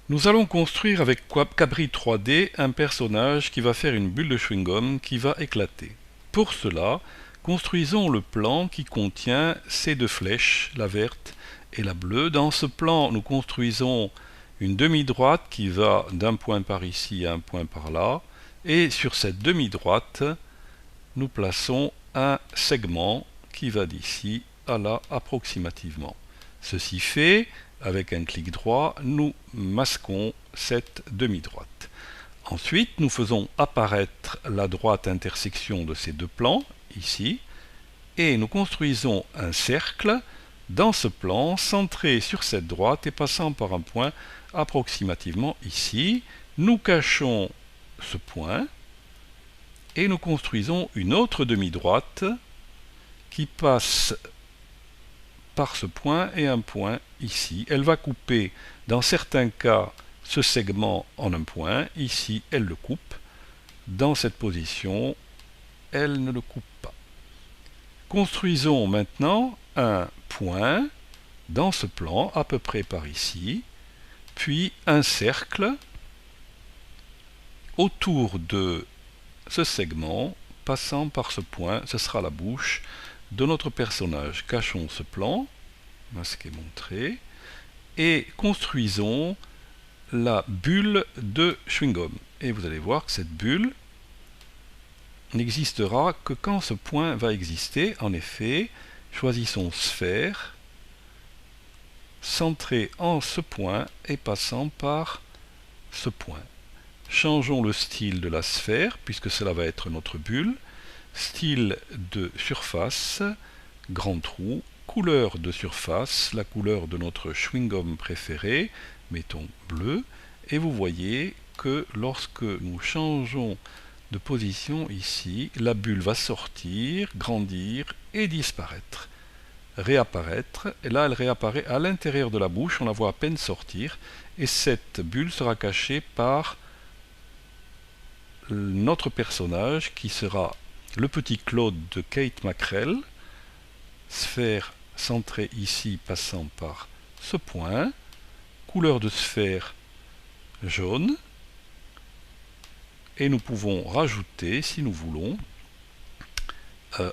Nous allons construire avec Cabri 3D un personnage qui va faire une bulle de chewing-gum qui va éclater. Pour cela, construisons le plan qui contient ces deux flèches, la verte et la bleue. Dans ce plan, nous construisons une demi-droite qui va d'un point par ici à un point par là. Et sur cette demi-droite, nous plaçons un segment qui va d'ici à là approximativement. Ceci fait, avec un clic droit, nous masquons cette demi-droite. Ensuite, nous faisons apparaître la droite intersection de ces deux plans, ici, et nous construisons un cercle dans ce plan, centré sur cette droite et passant par un point approximativement ici. Nous cachons ce point, et nous construisons une autre demi-droite qui passe par ce point et un point ici. Elle va couper, dans certains cas, ce segment en un point. Ici, elle le coupe. Dans cette position, elle ne le coupe pas. Construisons maintenant un point dans ce plan, à peu près par ici, puis un cercle autour de ce segment, passant par ce point. Ce sera la bouche de notre personnage. Cachons ce plan, masquer, montrer, et construisons la bulle de chewing-gum. Et vous allez voir que cette bulle n'existera que quand ce point va exister. En effet, choisissons sphère, centré en ce point et passant par ce point. Changeons le style de la sphère, puisque cela va être notre bulle. Style de surface, grand trou, couleur de surface, la couleur de notre chewing-gum préféré, mettons bleu, et vous voyez que lorsque nous changeons de position ici, la bulle va sortir, grandir et disparaître. Réapparaître, et là elle réapparaît à l'intérieur de la bouche, on la voit à peine sortir, et cette bulle sera cachée par notre personnage qui sera le petit Claude de Kate Mackrell, sphère centrée ici passant par ce point, couleur de sphère jaune, et nous pouvons rajouter, si nous voulons,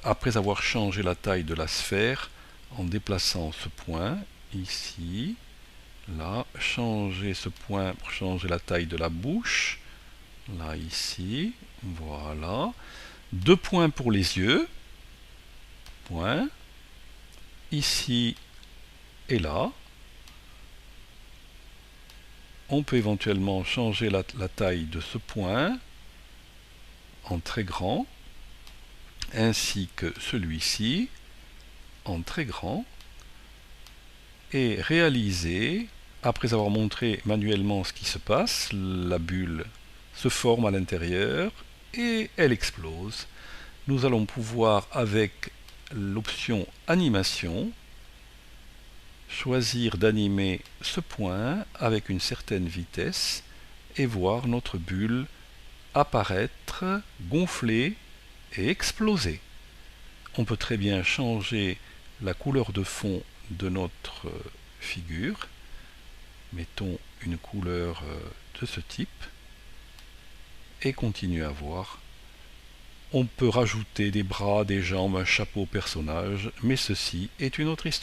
après avoir changé la taille de la sphère, en déplaçant ce point ici, là, changer ce point pour changer la taille de la bouche, là, ici, voilà, deux points pour les yeux, point, ici et là. On peut éventuellement changer la taille de ce point en très grand, ainsi que celui-ci en très grand, et réaliser, après avoir montré manuellement ce qui se passe, la bulle se forme à l'intérieur et elle explose. Nous allons pouvoir, avec l'option animation, choisir d'animer ce point avec une certaine vitesse et voir notre bulle apparaître, gonfler et exploser. On peut très bien changer la couleur de fond de notre figure. Mettons une couleur de ce type et continuer à voir. On peut rajouter des bras, des jambes, un chapeau au personnage, mais ceci est une autre histoire.